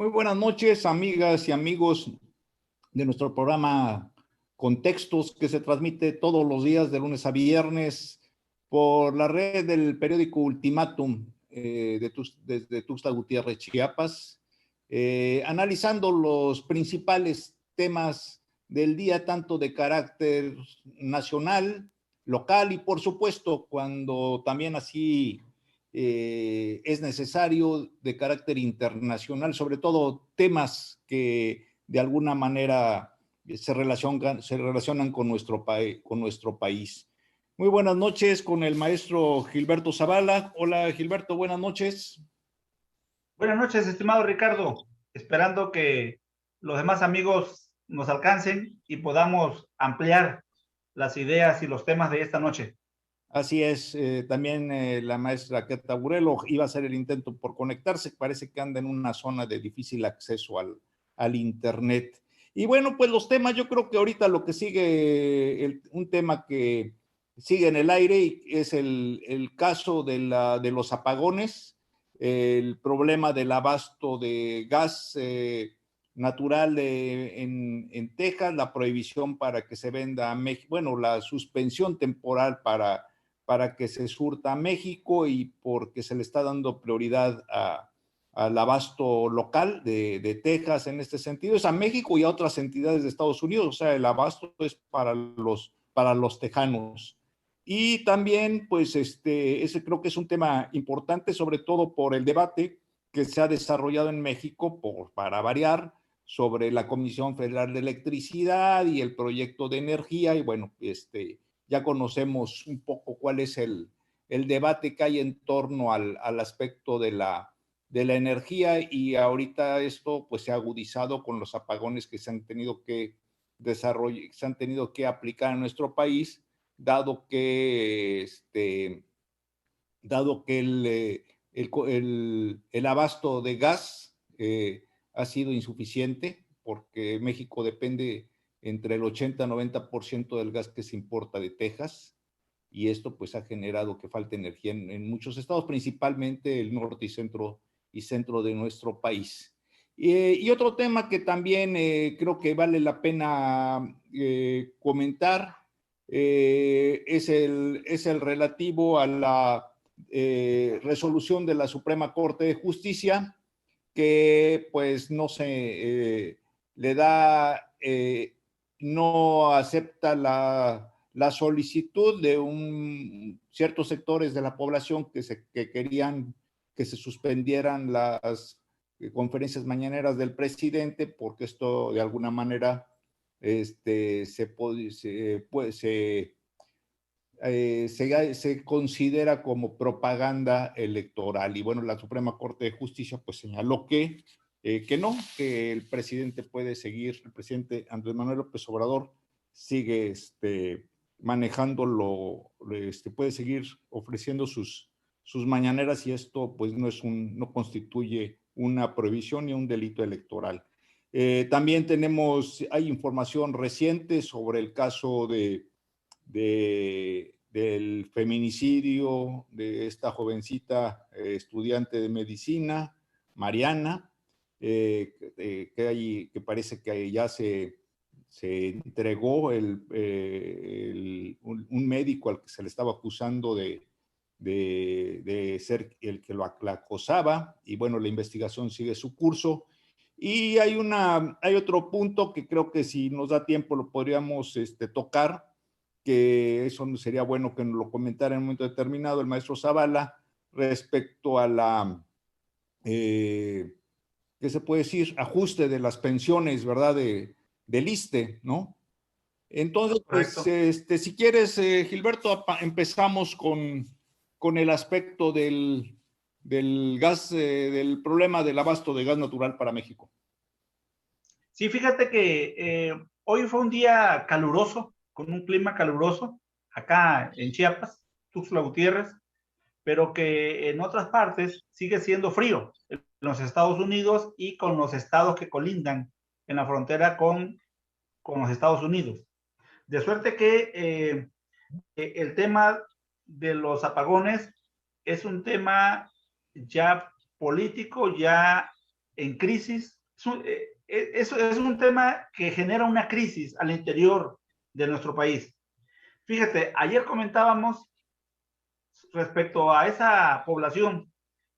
Muy buenas noches, amigas y amigos de nuestro programa Contextos, que se transmite todos los días de lunes a viernes por la red del periódico Ultimátum desde Tuxtla Gutiérrez, Chiapas, analizando los principales temas del día, tanto de carácter nacional, local y por supuesto, cuando también así es necesario, de carácter internacional, sobre todo temas que de alguna manera se relacionan con con nuestro país. Muy buenas noches con el maestro Gilberto Zavala. Hola Gilberto, buenas noches. Buenas noches, estimado Ricardo. Esperando que los demás amigos nos alcancen y podamos ampliar las ideas y los temas de esta noche. Así es, también la maestra Keta Burelo iba a hacer el intento por conectarse, parece que anda en una zona de difícil acceso al internet. Y bueno, pues los temas, yo creo que ahorita lo que sigue, un tema que sigue en el aire es el caso de los apagones, el problema del abasto de gas natural en Texas, la prohibición para que se venda a México, bueno, la suspensión temporal para que se surta a México y porque se le está dando prioridad al abasto local de Texas en este sentido, es a México y a otras entidades de Estados Unidos, o sea, el abasto es para los tejanos. Y también, pues, ese creo que es un tema importante, sobre todo por el debate que se ha desarrollado en México, para variar, sobre la Comisión Federal de Electricidad y el proyecto de energía, y bueno, ya conocemos un poco cuál es el debate que hay en torno al aspecto de la energía, y ahorita esto pues se ha agudizado con los apagones que se han tenido que desarrollar, se han tenido que aplicar en nuestro país, dado que, dado que el abasto de gas ha sido insuficiente, porque México depende entre el 80-90% del gas que se importa de Texas, y esto pues ha generado que falte energía en muchos estados, principalmente el norte y centro de nuestro país. Y otro tema que también creo que vale la pena comentar es el relativo a la resolución de la Suprema Corte de Justicia, que pues no se le da, no acepta la solicitud de ciertos sectores de la población que querían que se suspendieran las conferencias mañaneras del presidente, porque esto de alguna manera se considera como propaganda electoral. Y bueno, la Suprema Corte de Justicia pues señaló que no, que el presidente puede seguir, el presidente Andrés Manuel López Obrador sigue manejándolo, puede seguir ofreciendo sus mañaneras, y esto pues no constituye una prohibición ni un delito electoral. También hay información reciente sobre el caso del feminicidio de esta jovencita estudiante de medicina, Mariana, que parece que ya se entregó un médico al que se le estaba acusando de ser el que la acosaba, y bueno, la investigación sigue su curso. Y hay otro punto que creo que si nos da tiempo lo podríamos tocar, que eso sería bueno que nos lo comentara en un momento determinado el maestro Zavala, respecto a ¿qué se puede decir? Ajuste de las pensiones, ¿verdad? Del ISSSTE, ¿no? Entonces, pues, Correcto. si quieres, Gilberto, empezamos con el aspecto del gas, del problema del abasto de gas natural para México. Sí, fíjate que hoy fue un día caluroso, con un clima caluroso, acá en Chiapas, Tuxtla Gutiérrez, pero que en otras partes sigue siendo frío, en los Estados Unidos y con los estados que colindan en la frontera con los Estados Unidos. De suerte que el tema de los apagones es un tema ya político, ya en crisis. Eso es un tema que genera una crisis al interior de nuestro país. Fíjate, ayer comentábamos respecto a esa población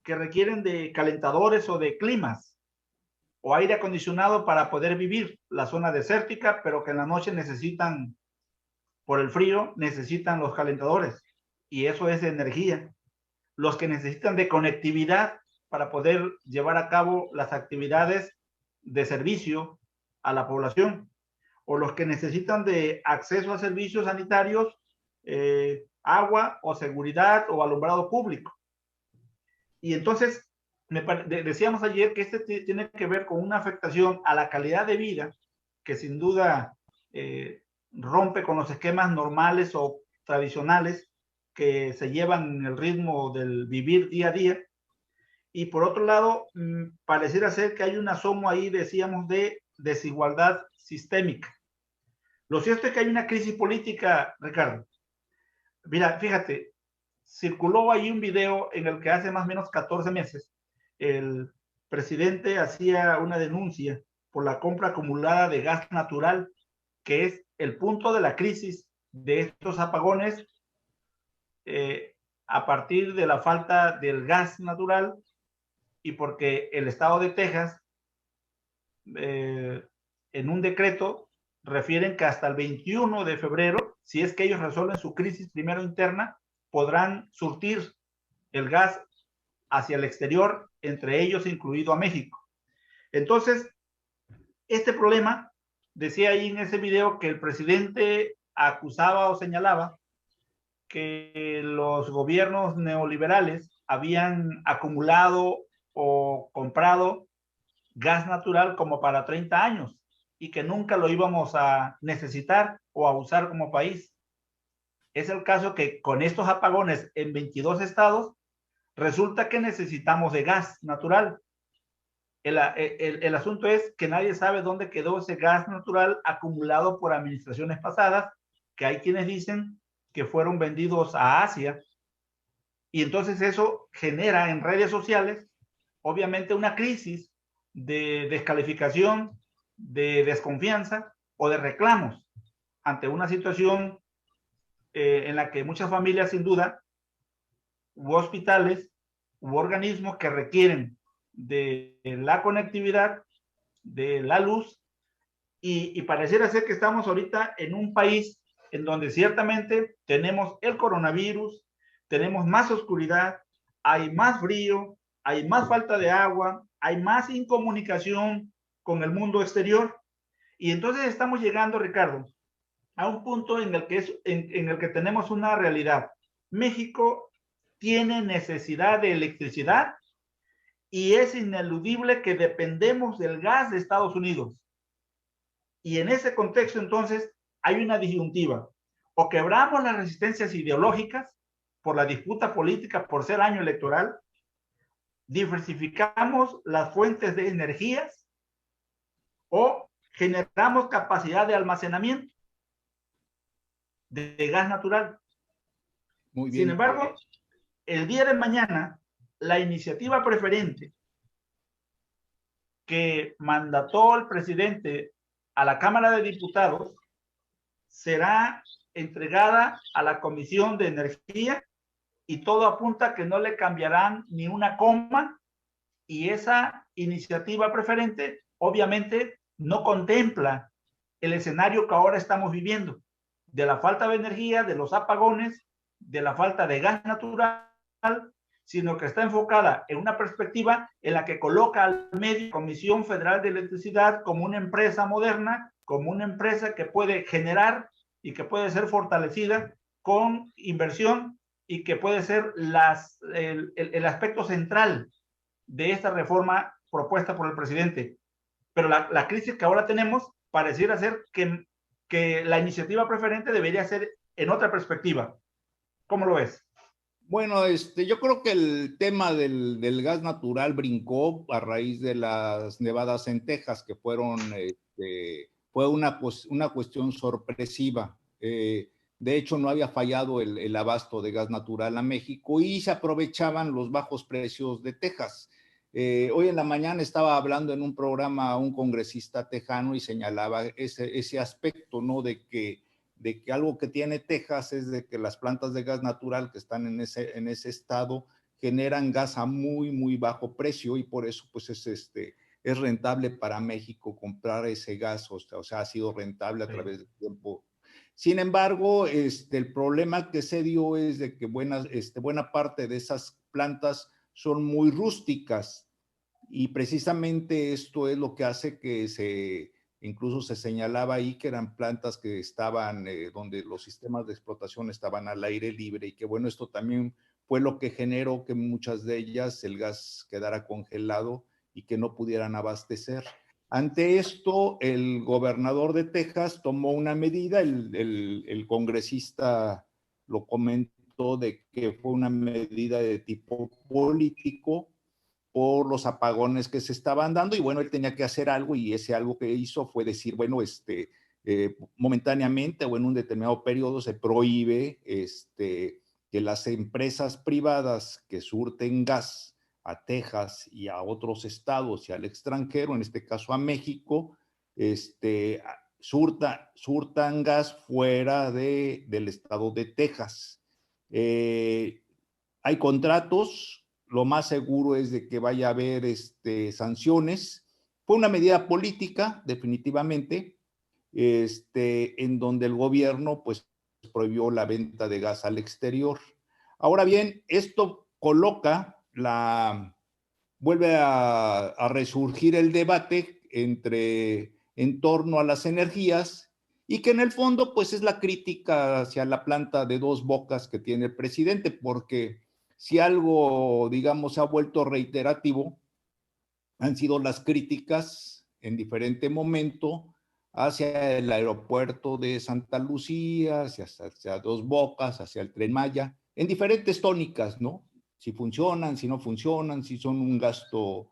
que requieren de calentadores o de climas o aire acondicionado para poder vivir, la zona desértica, pero que en la noche necesitan, por el frío, necesitan los calentadores, y eso es de energía. Los que necesitan de conectividad para poder llevar a cabo las actividades de servicio a la población, o los que necesitan de acceso a servicios sanitarios, agua o seguridad o alumbrado público. Y entonces, decíamos ayer que tiene que ver con una afectación a la calidad de vida que sin duda rompe con los esquemas normales o tradicionales que se llevan en el ritmo del vivir día a día. Y por otro lado, pareciera ser que hay un asomo ahí, decíamos, de desigualdad sistémica. Lo cierto es que hay una crisis política, Ricardo. Mira, fíjate, circuló ahí un video en el que hace más o menos 14 meses el presidente hacía una denuncia por la compra acumulada de gas natural, que es el punto de la crisis de estos apagones a partir de la falta del gas natural, y porque el estado de Texas en un decreto refieren que hasta el 21 de febrero, si es que ellos resuelven su crisis primero interna, podrán surtir el gas hacia el exterior, entre ellos incluido a México. Entonces, este problema, decía ahí en ese video que el presidente acusaba o señalaba que los gobiernos neoliberales habían acumulado o comprado gas natural como para 30 años y que nunca lo íbamos a necesitar o a usar como país. Es el caso que con estos apagones en 22 estados, resulta que necesitamos de gas natural. El asunto es que nadie sabe dónde quedó ese gas natural acumulado por administraciones pasadas, que hay quienes dicen que fueron vendidos a Asia. Y entonces eso genera en redes sociales, obviamente, una crisis de descalificación, de desconfianza o de reclamos ante una situación en la que muchas familias, sin duda, u hospitales, u organismos que requieren de la conectividad, de la luz, y pareciera ser que estamos ahorita en un país en donde ciertamente tenemos el coronavirus, tenemos más oscuridad, hay más frío, hay más falta de agua, hay más incomunicación con el mundo exterior, y entonces estamos llegando, Ricardo, a un punto en el que, en el que tenemos una realidad. México tiene necesidad de electricidad y es ineludible que dependemos del gas de Estados Unidos. Y en ese contexto, entonces, hay una disyuntiva. O quebramos las resistencias ideológicas por la disputa política, por ser año electoral, diversificamos las fuentes de energías o generamos capacidad de almacenamiento de gas natural. Muy bien. Sin embargo, el día de mañana, la iniciativa preferente que mandató el presidente a la Cámara de Diputados será entregada a la Comisión de Energía, y todo apunta a que no le cambiarán ni una coma, y esa iniciativa preferente obviamente no contempla el escenario que ahora estamos viviendo, de la falta de energía, de los apagones, de la falta de gas natural, sino que está enfocada en una perspectiva en la que coloca al medio Comisión Federal de Electricidad como una empresa moderna, como una empresa que puede generar y que puede ser fortalecida con inversión y que puede ser el aspecto central de esta reforma propuesta por el presidente. Pero la crisis que ahora tenemos pareciera ser que la iniciativa preferente debería ser en otra perspectiva. ¿Cómo lo ves? Bueno, yo creo que el tema del gas natural brincó a raíz de las nevadas en Texas, que fue una cuestión sorpresiva. De hecho, no había fallado el abasto de gas natural a México y se aprovechaban los bajos precios de Texas. Hoy en la mañana estaba hablando en un programa un congresista tejano y señalaba ese aspecto, ¿no? De que algo que tiene Texas es de que las plantas de gas natural que están en ese estado generan gas a muy, muy bajo precio y por eso pues es rentable para México comprar ese gas, o sea, ha sido rentable a través del tiempo. Sin embargo, el problema que se dio es de que buena parte de esas plantas son muy rústicas y precisamente esto es lo que hace que incluso se señalaba ahí que eran plantas que estaban, donde los sistemas de explotación estaban al aire libre y que bueno, esto también fue lo que generó que muchas de ellas el gas quedara congelado y que no pudieran abastecer. Ante esto, el gobernador de Texas tomó una medida, el congresista lo comentó de que fue una medida de tipo político por los apagones que se estaban dando y bueno, él tenía que hacer algo y ese algo que hizo fue decir, bueno, momentáneamente o en un determinado periodo se prohíbe que las empresas privadas que surten gas a Texas y a otros estados y al extranjero, en este caso a México, surtan gas fuera del estado de Texas. Hay contratos, lo más seguro es de que vaya a haber sanciones. Fue una medida política, definitivamente, en donde el gobierno pues prohibió la venta de gas al exterior. Ahora bien, esto vuelve a resurgir el debate en torno a las energías y que en el fondo pues es la crítica hacia la planta de Dos Bocas que tiene el presidente, porque si algo, digamos, se ha vuelto reiterativo, han sido las críticas en diferente momento hacia el aeropuerto de Santa Lucía, hacia Dos Bocas, hacia el Tren Maya, en diferentes tónicas, ¿no? Si funcionan, si no funcionan, si son un gasto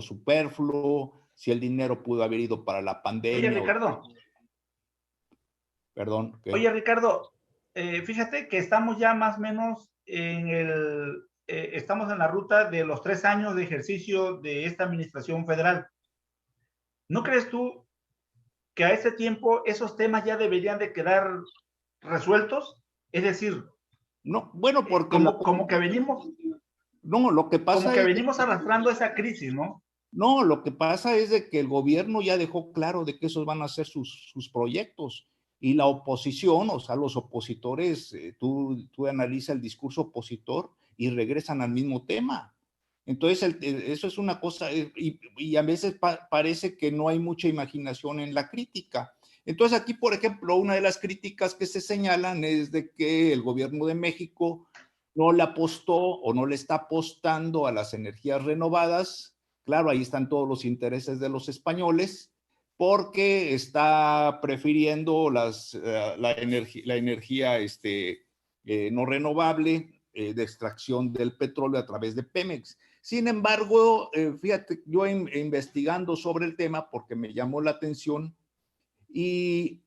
superfluo, si el dinero pudo haber ido para la Oye, pandemia. Ricardo. Perdón. ¿qué? Oye, Ricardo, fíjate que estamos ya más o menos estamos en la ruta de los 3 años de ejercicio de esta administración federal. ¿No crees tú que a ese tiempo esos temas ya deberían de quedar resueltos? Es decir, no, bueno, porque como que venimos, no, lo que pasa como que venimos arrastrando esa crisis, ¿no? No, lo que pasa es de que el gobierno ya dejó claro de que esos van a ser sus proyectos y la oposición, o sea, los opositores, tú analiza el discurso opositor y regresan al mismo tema. Entonces, eso es una cosa, y a veces parece que no hay mucha imaginación en la crítica. Entonces, aquí, por ejemplo, una de las críticas que se señalan es de que el gobierno de México no le apostó o no le está apostando a las energías renovadas. Claro, ahí están todos los intereses de los españoles, porque está prefiriendo la energía no renovable de extracción del petróleo a través de Pemex. Sin embargo, fíjate, yo investigando sobre el tema porque me llamó la atención y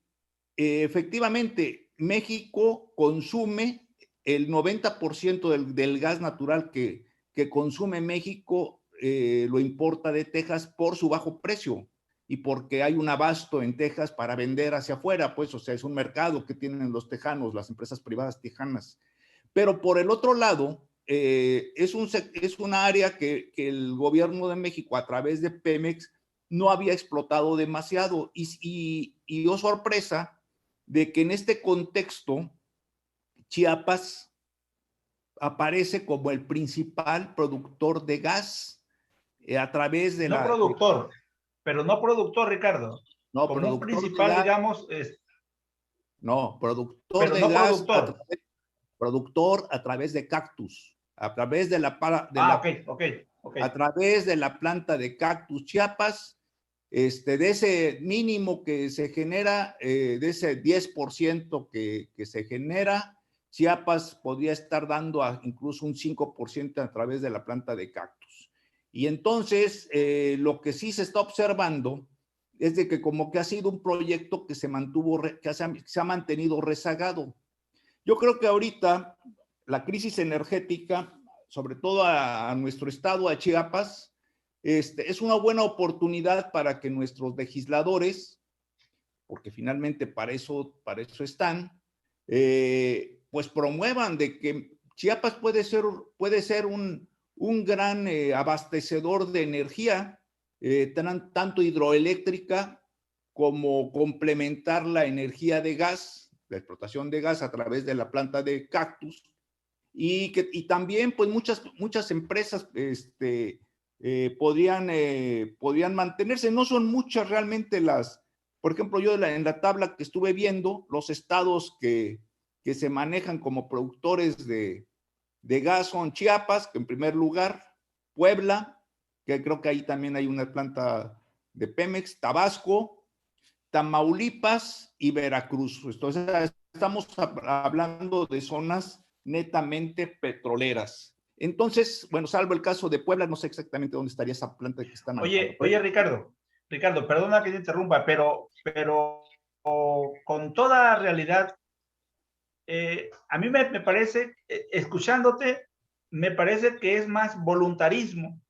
efectivamente México consume el 90% del gas natural que consume México, lo importa de Texas por su bajo precio y porque hay un abasto en Texas para vender hacia afuera, pues, o sea, es un mercado que tienen los tejanos, las empresas privadas tejanas. Pero por el otro lado, es una área que el gobierno de México a través de Pemex no había explotado demasiado y oh sorpresa de que en este contexto Chiapas aparece como el principal productor de gas a través de No la... productor, pero no productor, Ricardo. No, Como un productor de principal, gas. digamos, No, productor pero de no gas, productor. productor a través de Cactus, a través de Ok. a través de la planta de Cactus Chiapas, de ese mínimo que se genera, de ese 10% que se genera, Chiapas podría estar dando incluso un 5% a través de la planta de Cactus. Y entonces, lo que sí se está observando es de que como que ha sido un proyecto que se ha mantenido rezagado. Yo creo que ahorita la crisis energética sobre todo a nuestro estado, a Chiapas, es una buena oportunidad para que nuestros legisladores, porque finalmente para eso están, pues promuevan de que Chiapas puede ser un gran abastecedor de energía, tanto hidroeléctrica como complementar la energía de gas, la explotación de gas a través de la planta de Cactus, y también pues muchas empresas podrían mantenerse. No son muchas realmente por ejemplo, yo en la tabla que estuve viendo, los estados que se manejan como productores de gas son Chiapas, que en primer lugar, Puebla, que creo que ahí también hay una planta de Pemex, Tabasco, Tamaulipas y Veracruz. Entonces, estamos hablando de zonas netamente petroleras. Entonces, bueno, salvo el caso de Puebla, no sé exactamente dónde estaría esa planta que están manejando. Oye, Ricardo, perdona que te interrumpa, pero con toda realidad, a mí me parece, escuchándote, me parece que es más voluntarismo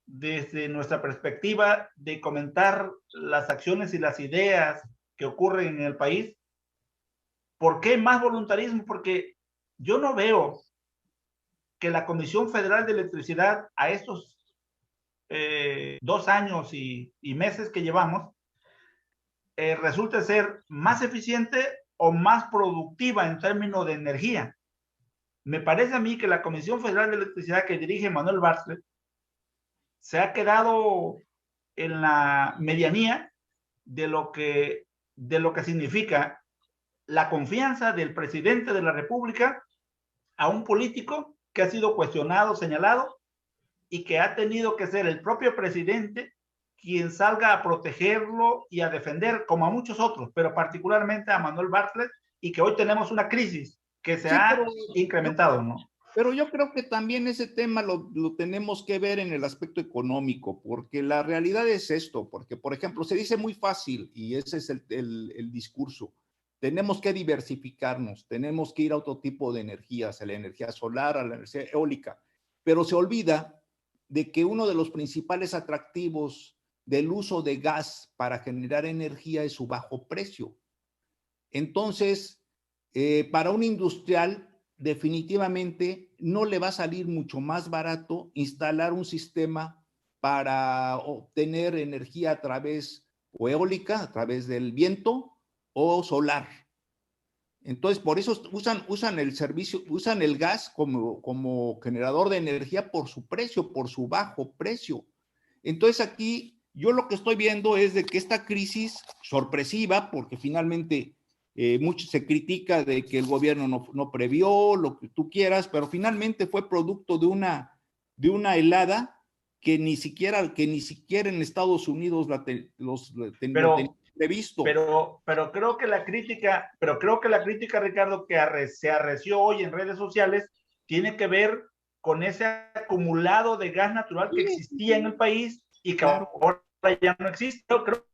desde nuestra perspectiva de comentar las acciones y las ideas que ocurren en el país. ¿Por qué más voluntarismo? Porque yo no veo que la Comisión Federal de Electricidad a estos 2 años y meses que llevamos resulte ser más eficiente o más productiva en términos de energía. Me parece a mí que la Comisión Federal de Electricidad que dirige Manuel Bartlett se ha quedado en la medianía de lo que significa la confianza del presidente de la República a un político que ha sido cuestionado, señalado, y que ha tenido que ser el propio presidente quien salga a protegerlo y a defender, como a muchos otros, pero particularmente a Manuel Bartlett, y que hoy tenemos una crisis que se ha incrementado, ¿no? Pero yo creo que también ese tema lo tenemos que ver en el aspecto económico, porque la realidad es esto, porque, por ejemplo, se dice muy fácil, y ese es el discurso, tenemos que diversificarnos, tenemos que ir a otro tipo de energías, a la energía solar, a la energía eólica, pero se olvida de que uno de los principales atractivos del uso de gas para generar energía es su bajo precio. Entonces, para un industrial, definitivamente no le va a salir mucho más barato instalar un sistema para obtener energía a través o eólica, a través del viento o solar. Entonces, por eso usan el servicio, usan el gas como generador de energía por su precio, por su bajo precio. Entonces, aquí yo lo que estoy viendo es de que esta crisis sorpresiva, porque finalmente mucho se critica de que el gobierno no previó lo que tú quieras, pero finalmente fue producto de una helada que ni siquiera en Estados Unidos lo tenían previsto. Pero creo que la crítica, Ricardo, que se arreció hoy en redes sociales, tiene que ver con ese acumulado de gas natural que existía en el país y que ahora ya no existe. Yo creo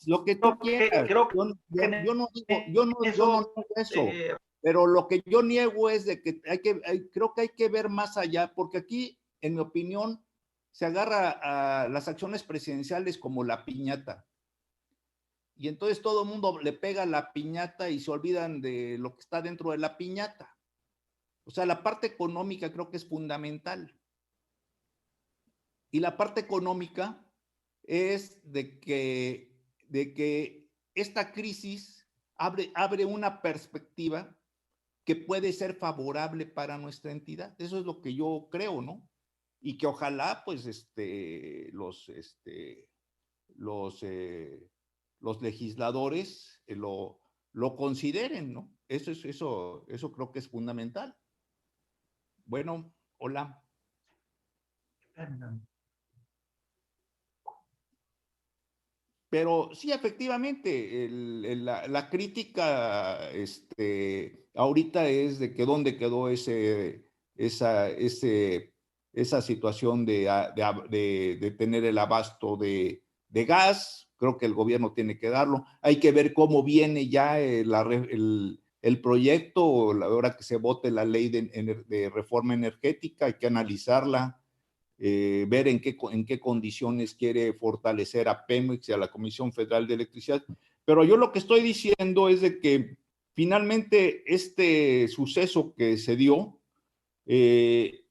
lo que tú quieras. Yo no digo eso, pero lo que yo niego es de que creo que hay que ver más allá, porque aquí, en mi opinión, se agarra a las acciones presidenciales como la piñata. Y entonces todo el mundo le pega la piñata y se olvidan de lo que está dentro de la piñata. O sea, la parte económica creo que es fundamental. Y la parte económica es de que esta crisis abre una perspectiva que puede ser favorable para nuestra entidad. Eso es lo que yo creo, ¿no? Y que ojalá, pues, los legisladores lo consideren, ¿no? Eso creo que es fundamental. Bueno, hola. Pero sí, efectivamente, la crítica ahorita es de que dónde quedó esa situación de tener el abasto de gas. Creo que el gobierno tiene que darlo. Hay que ver cómo viene ya el proyecto, ahora que se vote la ley de reforma energética, hay que analizarla, ver en qué condiciones quiere fortalecer a Pemex y a la Comisión Federal de Electricidad. Pero yo lo que estoy diciendo es de que finalmente este suceso que se dio se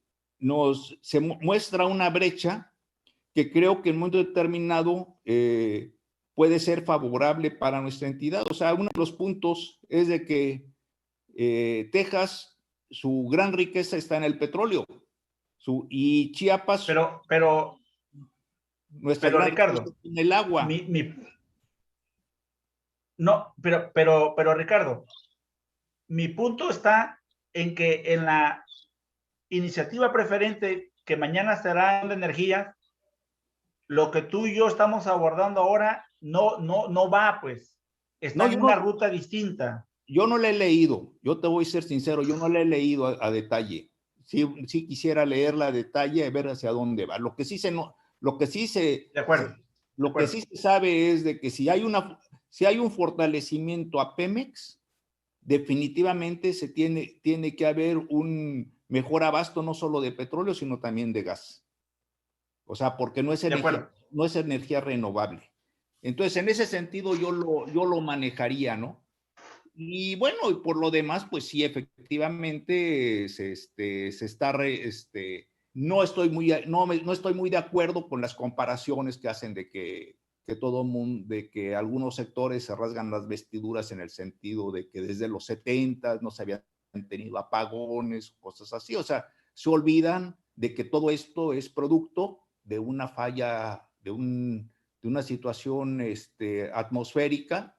muestra una brecha que creo que en un momento determinado puede ser favorable para nuestra entidad. O sea, uno de los puntos es de que Texas, su gran riqueza está en el petróleo, y Chiapas, nuestra gran Ricardo, riqueza está en el agua. No, pero Ricardo, mi punto está en que en la iniciativa preferente que mañana será de energía, lo que tú y yo estamos abordando ahora no va, pues. Está en una ruta distinta. Yo no la he leído, yo te voy a ser sincero, yo no la he leído a detalle. Sí quisiera leerla a detalle y ver hacia dónde va. Lo que sí se De acuerdo. Lo que sí se sabe es de que si hay un fortalecimiento a Pemex, definitivamente tiene que haber un mejor abasto no solo de petróleo, sino también de gas. O sea, porque no es energía renovable. Entonces, en ese sentido, yo lo manejaría, ¿no? Y bueno, y por lo demás, pues sí, efectivamente, no estoy muy de acuerdo con las comparaciones que hacen de que de que algunos sectores se rasgan las vestiduras en el sentido de que desde los 70 no se habían tenido apagones, cosas así. O sea, se olvidan de que todo esto es producto de una falla, de una situación atmosférica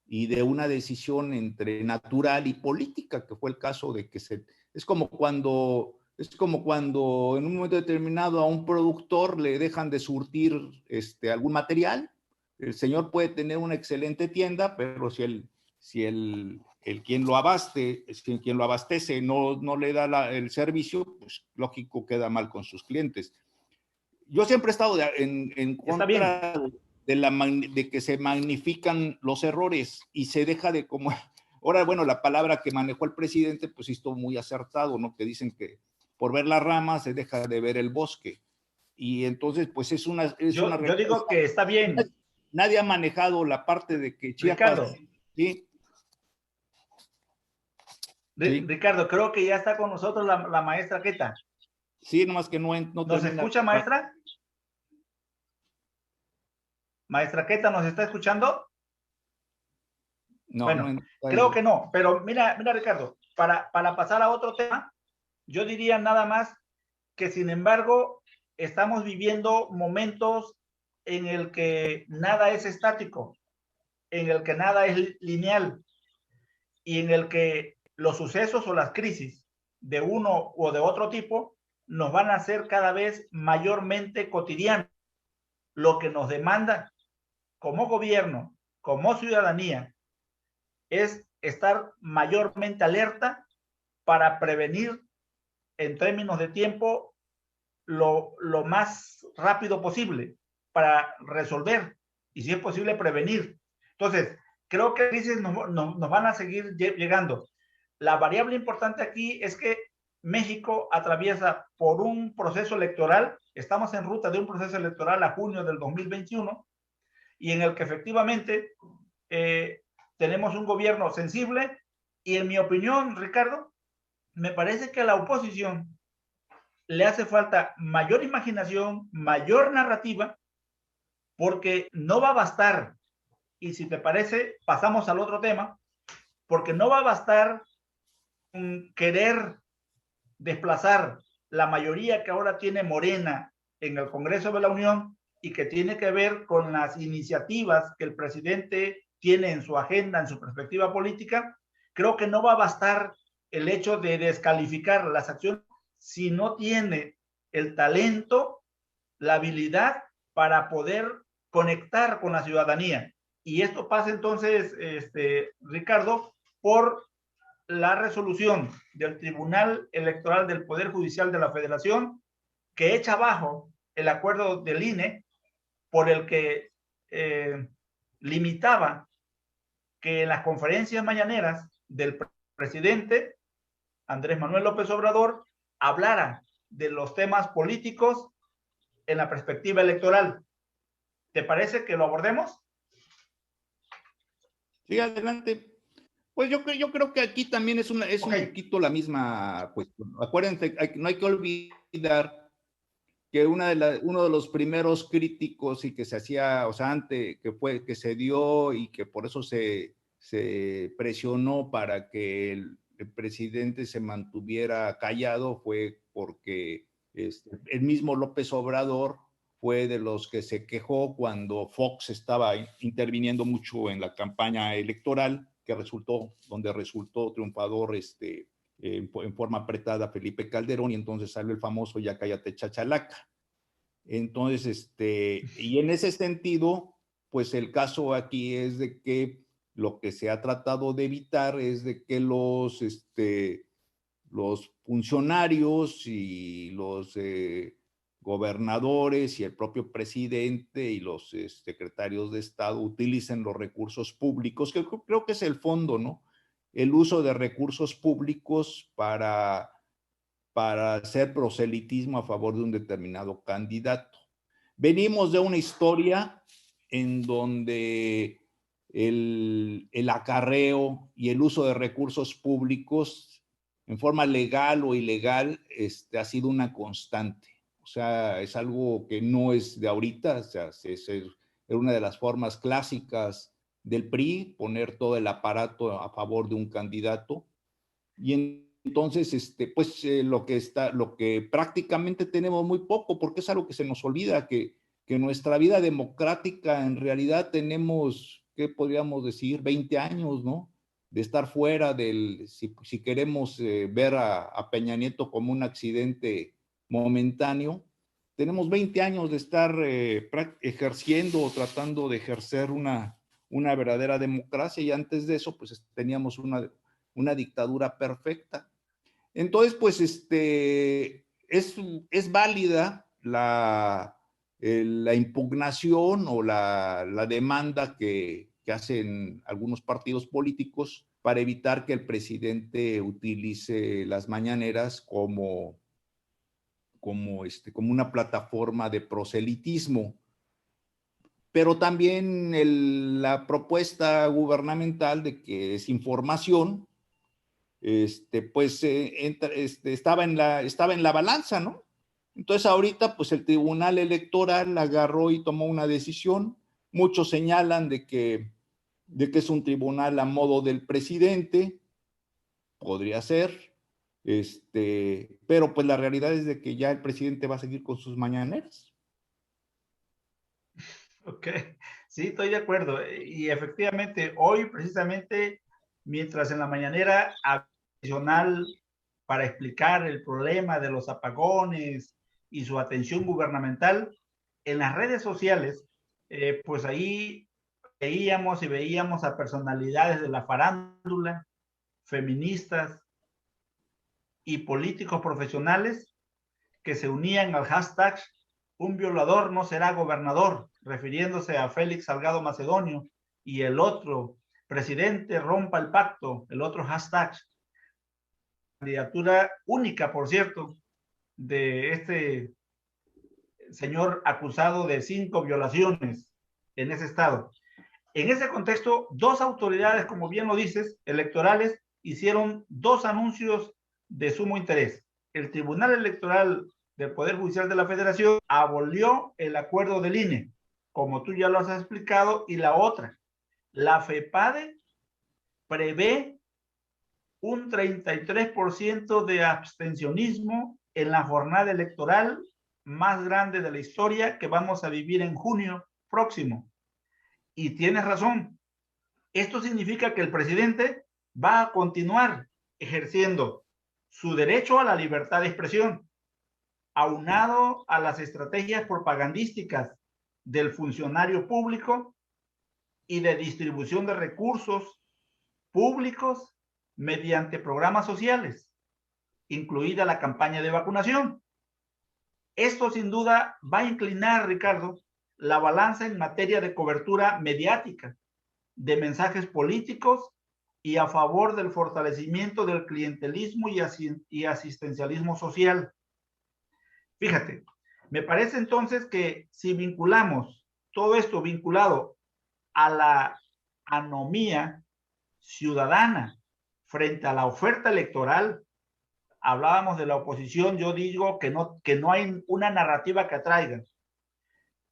y de una decisión entre natural y política, que fue el caso de que es como cuando en un momento determinado a un productor le dejan de surtir algún material. El señor puede tener una excelente tienda, pero si quien lo abastece no le da el servicio, pues lógico queda mal con sus clientes. Yo siempre he estado en contra de que se magnifican los errores y se deja de como... Ahora, bueno, la palabra que manejó el presidente, pues estuvo muy acertado, ¿no? Que dicen que por ver las ramas se deja de ver el bosque. Y entonces, pues yo digo que está bien. Nadie ha manejado la parte de que Chiapas... Ricardo. ¿Sí? Ricardo, creo que ya está con nosotros la maestra Queta. Sí, nomás que no ¿Nos escucha, maestra? Maestra Queta, ¿nos está escuchando? No, bueno, creo que no, pero mira, Ricardo, para pasar a otro tema, yo diría nada más que sin embargo estamos viviendo momentos en el que nada es estático, en el que nada es lineal y en el que los sucesos o las crisis de uno o de otro tipo nos van a hacer cada vez mayormente cotidianos. Lo que nos demanda como gobierno, como ciudadanía, es estar mayormente alerta para prevenir en términos de tiempo lo más rápido posible para resolver y si es posible prevenir. Entonces, creo que crisis nos van a seguir llegando. La variable importante aquí es que México atraviesa por un proceso electoral, estamos en ruta de un proceso electoral a junio del 2021 y en el que efectivamente tenemos un gobierno sensible y en mi opinión, Ricardo, me parece que a la oposición le hace falta mayor imaginación, mayor narrativa, porque no va a bastar, y si te parece, pasamos al otro tema, porque no va a bastar querer desplazar la mayoría que ahora tiene Morena en el Congreso de la Unión y que tiene que ver con las iniciativas que el presidente tiene en su agenda, en su perspectiva política. Creo que no va a bastar el hecho de descalificar las acciones si no tiene el talento, la habilidad para poder conectar con la ciudadanía. Y esto pasa entonces, Ricardo, por la resolución del Tribunal Electoral del Poder Judicial de la Federación que echa abajo el acuerdo del INE por el que limitaba que en las conferencias mañaneras del presidente Andrés Manuel López Obrador hablara de los temas políticos en la perspectiva electoral. ¿Te parece que lo abordemos? Sí, adelante. Pues yo creo que aquí también es un poquito la misma cuestión. Acuérdense, no hay que olvidar que uno de los primeros críticos y que se hacía, o sea, antes que se dio y que por eso se presionó para que el presidente se mantuviera callado fue porque el mismo López Obrador fue de los que se quejó cuando Fox estaba interviniendo mucho en la campaña electoral, donde resultó triunfador en forma apretada Felipe Calderón, y entonces salió el famoso "Ya cállate, chachalaca". Entonces, y en ese sentido, pues el caso aquí es de que lo que se ha tratado de evitar es de que los funcionarios y los gobernadores y el propio presidente y los secretarios de Estado utilicen los recursos públicos, que creo que es el fondo, ¿no? El uso de recursos públicos para hacer proselitismo a favor de un determinado candidato. Venimos de una historia en donde el acarreo y el uso de recursos públicos en forma legal o ilegal ha sido una constante. O sea, es algo que no es de ahorita, o sea, es una de las formas clásicas del PRI, poner todo el aparato a favor de un candidato. Y entonces, pues lo que prácticamente tenemos muy poco, porque es algo que se nos olvida, que en nuestra vida democrática en realidad tenemos, ¿qué podríamos decir? 20 años, ¿no? De estar fuera si queremos ver a Peña Nieto como un accidente momentáneo, tenemos 20 años de estar ejerciendo o tratando de ejercer una verdadera democracia, y antes de eso, pues teníamos una dictadura perfecta. Entonces, pues, es válida la impugnación o la demanda que hacen algunos partidos políticos para evitar que el presidente utilice las mañaneras como una plataforma de proselitismo. Pero también la propuesta gubernamental de que es información, pues estaba en la balanza, ¿no? Entonces ahorita pues el Tribunal Electoral agarró y tomó una decisión. Muchos señalan de que es un tribunal a modo del presidente, podría ser, pero pues la realidad es de que ya el presidente va a seguir con sus mañaneras. Ok, sí, estoy de acuerdo. Y efectivamente, hoy precisamente, mientras en la mañanera adicional para explicar el problema de los apagones y su atención gubernamental, en las redes sociales, pues ahí veíamos a personalidades de la farándula, feministas y políticos profesionales que se unían al hashtag "Un violador no será gobernador", refiriéndose a Félix Salgado Macedonio, y el otro, "Presidente, rompa el pacto", el otro hashtag. Candidatura única, por cierto, de este señor acusado de 5 violaciones en ese estado. En ese contexto, dos autoridades, como bien lo dices, electorales, hicieron dos anuncios de sumo interés. El Tribunal Electoral del Poder Judicial de la Federación abolió el acuerdo del INE, como tú ya lo has explicado, y la otra, la FEPADE, prevé un 33% de abstencionismo en la jornada electoral más grande de la historia que vamos a vivir en junio próximo. Y tienes razón, esto significa que el presidente va a continuar ejerciendo su derecho a la libertad de expresión, aunado a las estrategias propagandísticas del funcionario público y de distribución de recursos públicos mediante programas sociales, incluida la campaña de vacunación. Esto sin duda va a inclinar, Ricardo, la balanza en materia de cobertura mediática, de mensajes políticos y a favor del fortalecimiento del clientelismo y asistencialismo social. Fíjate, me parece entonces que si vinculamos todo esto vinculado a la anomía ciudadana frente a la oferta electoral, hablábamos de la oposición, yo digo que no hay una narrativa que atraiga,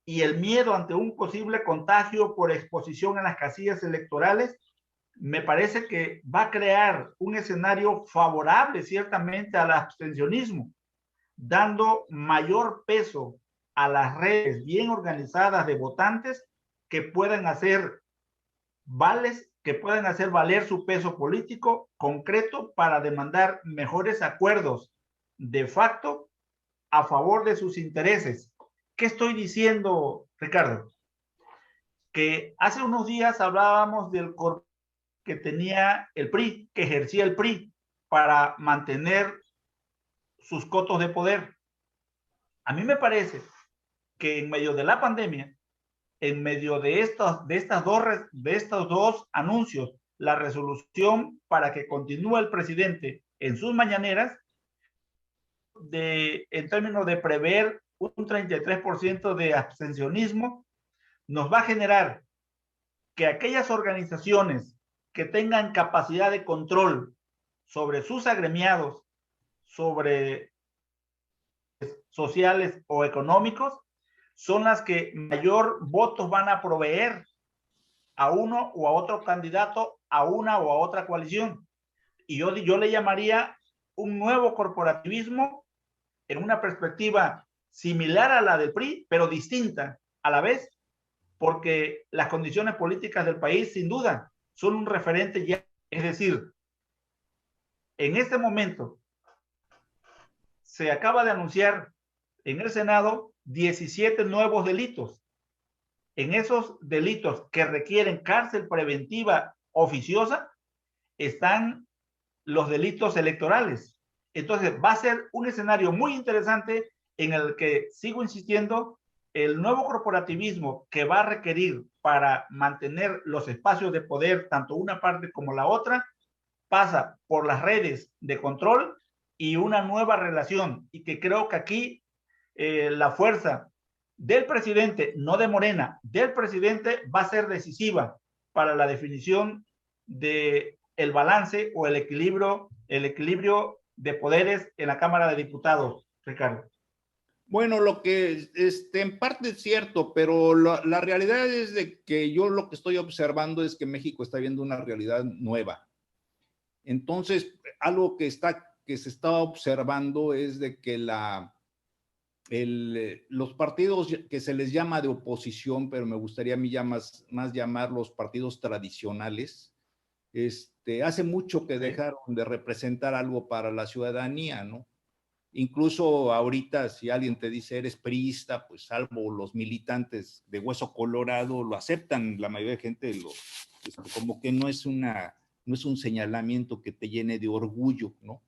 y el miedo ante un posible contagio por exposición a las casillas electorales, me parece que va a crear un escenario favorable ciertamente al abstencionismo, dando mayor peso a las redes bien organizadas de votantes que puedan hacer que puedan hacer valer su peso político concreto para demandar mejores acuerdos de facto a favor de sus intereses. ¿Qué estoy diciendo, Ricardo? Que hace unos días hablábamos del que tenía el PRI, que ejercía el PRI para mantener sus cotos de poder. A mí me parece que en medio de la pandemia, en medio de estos dos anuncios, la resolución para que continúe el presidente en sus mañaneras, en términos de prever un 33% de abstencionismo, nos va a generar que aquellas organizaciones que tengan capacidad de control sobre sus agremiados, sobre sociales o económicos, son las que mayor votos van a proveer a uno o a otro candidato, a una o a otra coalición. Y yo le llamaría un nuevo corporativismo en una perspectiva similar a la del PRI, pero distinta a la vez, porque las condiciones políticas del país, sin duda, son un referente ya. Es decir, en este momento se acaba de anunciar en el Senado 17 nuevos delitos. En esos delitos que requieren cárcel preventiva oficiosa están los delitos electorales. Entonces va a ser un escenario muy interesante en el que, sigo insistiendo, el nuevo corporativismo que va a requerir para mantener los espacios de poder, tanto una parte como la otra, pasa por las redes de control y una nueva relación, y que creo que aquí la fuerza del presidente, no de Morena, del presidente va a ser decisiva para la definición de el balance o el equilibrio de poderes en la Cámara de Diputados, Ricardo. Bueno, lo que en parte es cierto, pero la realidad es de que yo lo que estoy observando es que México está viendo una realidad nueva. Entonces, algo que se está observando es de que los partidos que se les llama de oposición, pero me gustaría a mí más llamarlos partidos tradicionales, hace mucho que dejaron de representar algo para la ciudadanía, ¿no? Incluso ahorita, si alguien te dice eres priista, pues salvo los militantes de hueso colorado, lo aceptan, la mayoría de gente como que no es un señalamiento que te llene de orgullo, ¿no?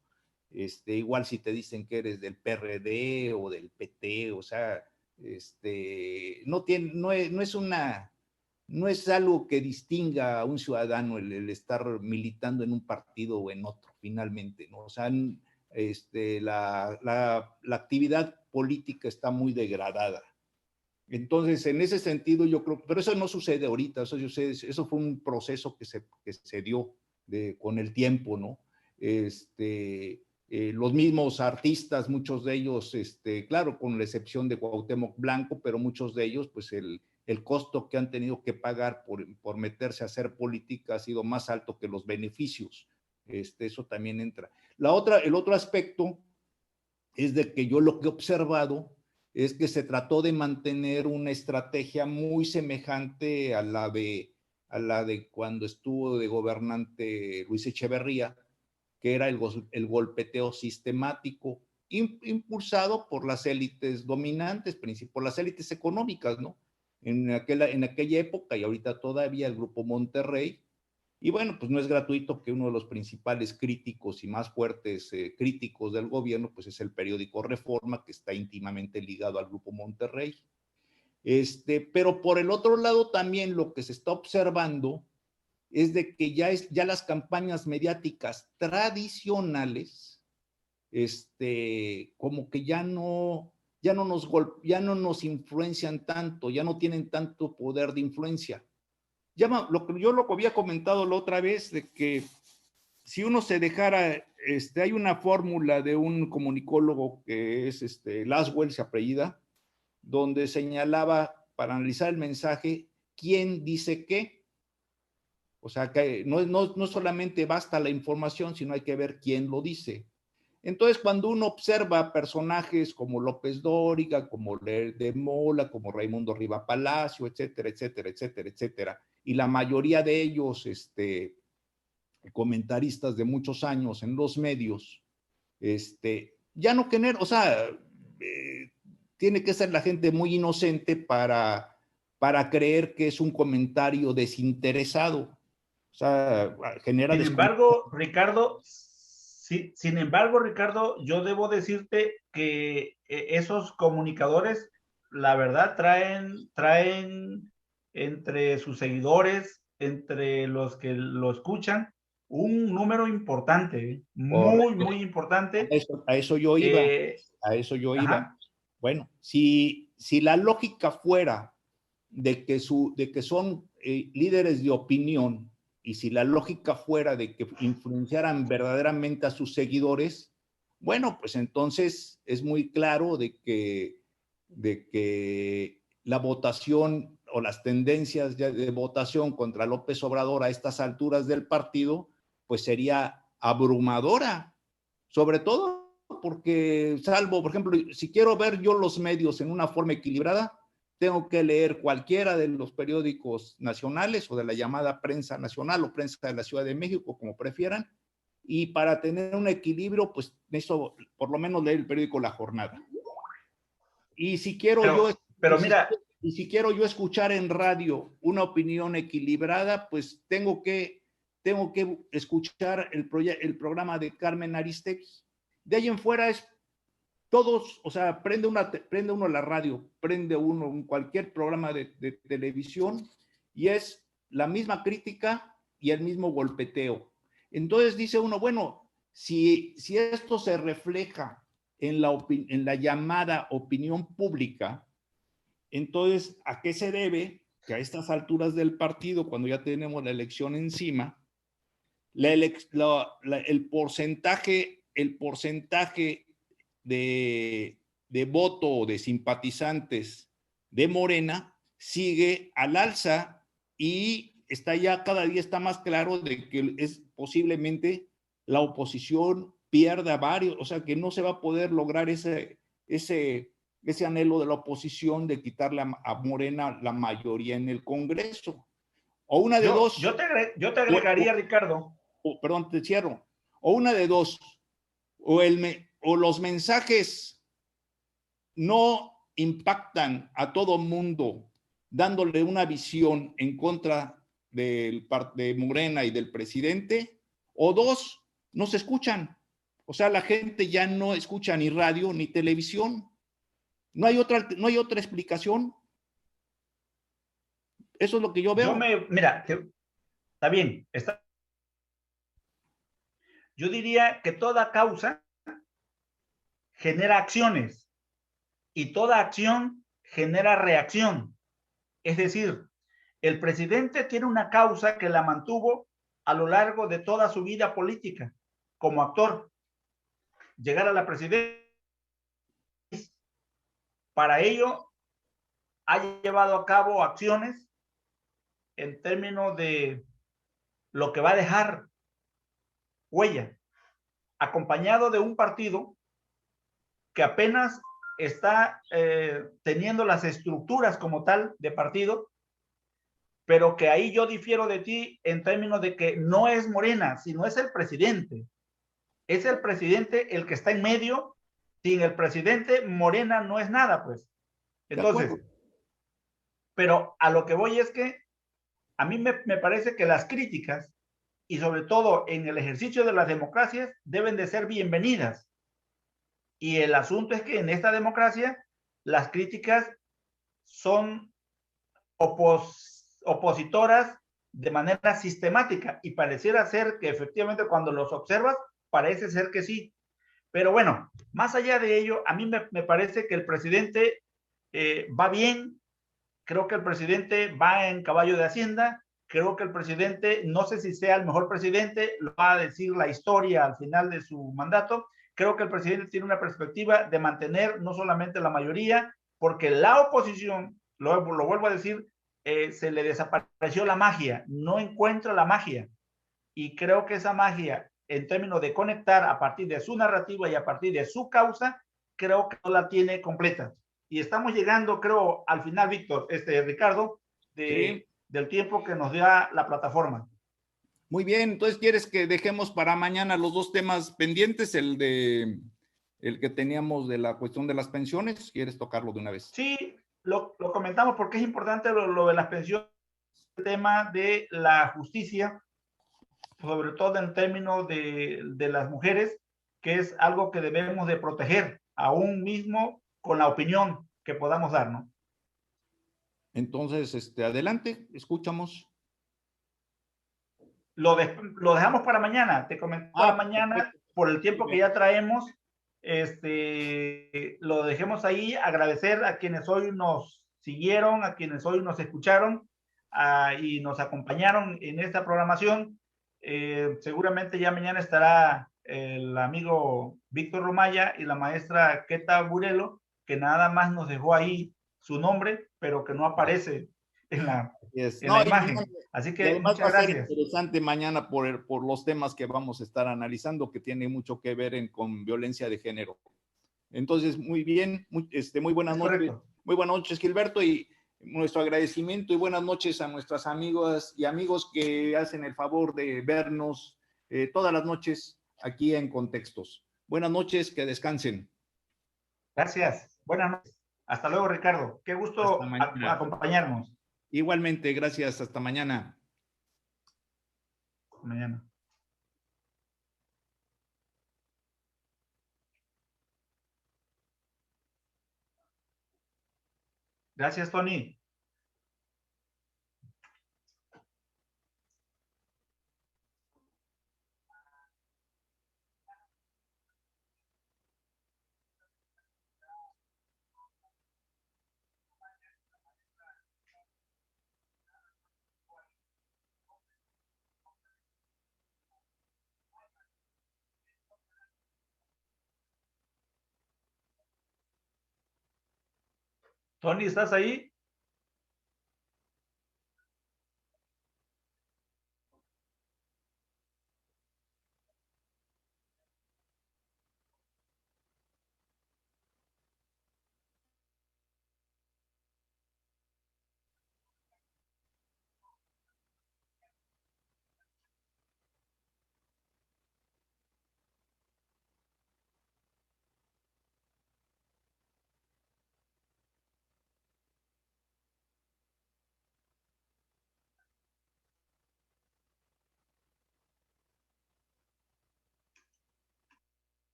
Igual si te dicen que eres del PRD o del PT, o sea, no es algo que distinga a un ciudadano el estar militando en un partido o en otro, finalmente, ¿no? O sea, la actividad política está muy degradada. Entonces, en ese sentido, yo creo, pero eso no sucede ahorita, eso fue un proceso que se dio con el tiempo, ¿no? Los mismos artistas, muchos de ellos, claro, con la excepción de Cuauhtémoc Blanco, pero muchos de ellos, pues el costo que han tenido que pagar por meterse a hacer política ha sido más alto que los beneficios. Eso también entra. El otro aspecto es de que yo lo que he observado es que se trató de mantener una estrategia muy semejante a la de cuando estuvo de gobernante Luis Echeverría, que era el golpeteo sistemático, impulsado por las élites dominantes, por las élites económicas, ¿no? En aquella época y ahorita todavía el Grupo Monterrey. Y bueno, pues no es gratuito que uno de los principales críticos y más fuertes críticos del gobierno, pues es el periódico Reforma, que está íntimamente ligado al Grupo Monterrey. Pero por el otro lado también lo que se está observando es de que ya las campañas mediáticas tradicionales, como que ya no nos influencian tanto, ya no tienen tanto poder de influencia. Yo lo que había comentado la otra vez, de que si uno se dejara, hay una fórmula de un comunicólogo que es Laswell, se apellida, donde señalaba para analizar el mensaje quién dice qué. O sea, que no solamente basta la información, sino hay que ver quién lo dice. Entonces, cuando uno observa personajes como López Dóriga, como Ler de Mola, como Raimundo Riva Palacio, etcétera, etcétera, etcétera, etcétera, y la mayoría de ellos, comentaristas de muchos años en los medios, ya no tener, o sea, tiene que ser la gente muy inocente para creer que es un comentario desinteresado. O sea, genera Sin embargo, Ricardo, yo debo decirte que esos comunicadores, la verdad, traen entre sus seguidores, entre los que lo escuchan, un número importante, muy, correcto. muy importante. A eso yo iba. Ajá. Bueno, si la lógica fuera de que son líderes de opinión, y si la lógica fuera de que influenciaran verdaderamente a sus seguidores, bueno, pues entonces es muy claro de que la votación o las tendencias de votación contra López Obrador a estas alturas del partido, pues sería abrumadora, sobre todo porque, salvo, por ejemplo, si quiero ver yo los medios en una forma equilibrada, tengo que leer cualquiera de los periódicos nacionales o de la llamada prensa nacional o prensa de la Ciudad de México, como prefieran, y para tener un equilibrio, pues necesito por lo menos leer el periódico La Jornada. Y si quiero pero mira, si quiero yo escuchar en radio una opinión equilibrada, pues tengo que escuchar el programa de Carmen Aristegui. De ahí en fuera es todos, o sea, prende uno la radio, prende uno cualquier programa de televisión y es la misma crítica y el mismo golpeteo. Entonces dice uno, bueno, si esto se refleja en la llamada opinión pública, entonces, ¿a qué se debe que a estas alturas del partido, cuando ya tenemos la elección encima, el porcentaje de voto de simpatizantes de Morena sigue al alza y cada día está más claro de que es posiblemente la oposición pierda varios, o sea que no se va a poder lograr ese anhelo de la oposición de quitarle a Morena la mayoría en el Congreso. O una de dos. Yo te agregaría, Ricardo. Perdón, te cierro. O una de dos. O los mensajes no impactan a todo mundo dándole una visión en contra de Morena y del presidente, o dos, no se escuchan. O sea, la gente ya no escucha ni radio ni televisión. No hay otra explicación. Eso es lo que yo veo. Mira, está bien. Yo diría que toda causa genera acciones y toda acción genera reacción. Es decir, el presidente tiene una causa que la mantuvo a lo largo de toda su vida política como actor. Llegar a la presidencia. Para ello, ha llevado a cabo acciones en términos de lo que va a dejar huella, acompañado de un partido que apenas está teniendo las estructuras como tal de partido, pero que ahí yo difiero de ti en términos de que no es Morena, sino es el presidente. Es el presidente el que está en medio. Sin el presidente, Morena no es nada, pues. Entonces, pero a lo que voy es que a mí me parece que las críticas, y sobre todo en el ejercicio de las democracias, deben de ser bienvenidas. Y el asunto es que en esta democracia las críticas son opositoras de manera sistemática y pareciera ser que efectivamente cuando los observas, parece ser que sí. Pero bueno, más allá de ello, a mí me parece que el presidente va bien, creo que el presidente va en caballo de Hacienda, creo que el presidente, no sé si sea el mejor presidente, lo va a decir la historia al final de su mandato, creo que el presidente tiene una perspectiva de mantener no solamente la mayoría, porque la oposición, lo vuelvo a decir, se le desapareció la magia, no encuentra la magia, y creo que esa magia, en términos de conectar a partir de su narrativa y a partir de su causa, creo que no la tiene completa. Y estamos llegando, creo, al final, Víctor, Ricardo, Sí. del tiempo que nos da la plataforma. Muy bien, entonces quieres que dejemos para mañana los dos temas pendientes, el que teníamos de la cuestión de las pensiones, ¿quieres tocarlo de una vez? Sí, lo comentamos porque es importante lo de las pensiones, el tema de la justicia, sobre todo en términos de las mujeres, que es algo que debemos de proteger, aún mismo con la opinión que podamos dar, ¿no? Entonces, adelante, escuchamos. Lo dejamos para mañana, te comento para mañana, Perfecto. por el Muy tiempo que bien. ya traemos, lo dejemos ahí, agradecer a quienes hoy nos siguieron, a quienes hoy nos escucharon y nos acompañaron en esta programación. Seguramente ya mañana estará el amigo Víctor Romaya y la maestra Keta Burelo, que nada más nos dejó ahí su nombre, pero que no aparece en Yes. en No, la y, mañana, imagen. Así y que además va muchas a ser gracias. interesante mañana por los temas que vamos a estar analizando, que tiene mucho que ver con violencia de género. Entonces, muy bien, muy buenas Es noches, correcto. muy buenas noches, Gilberto, y nuestro agradecimiento y buenas noches a nuestras amigas y amigos que hacen el favor de vernos todas las noches aquí en Contextos. Buenas noches, que descansen. Gracias. Buenas noches. Hasta luego, Ricardo. Qué Hasta gusto mañana. acompañarnos. Igualmente, gracias, hasta mañana. Mañana. Gracias, Tony. Tony, ¿estás ahí?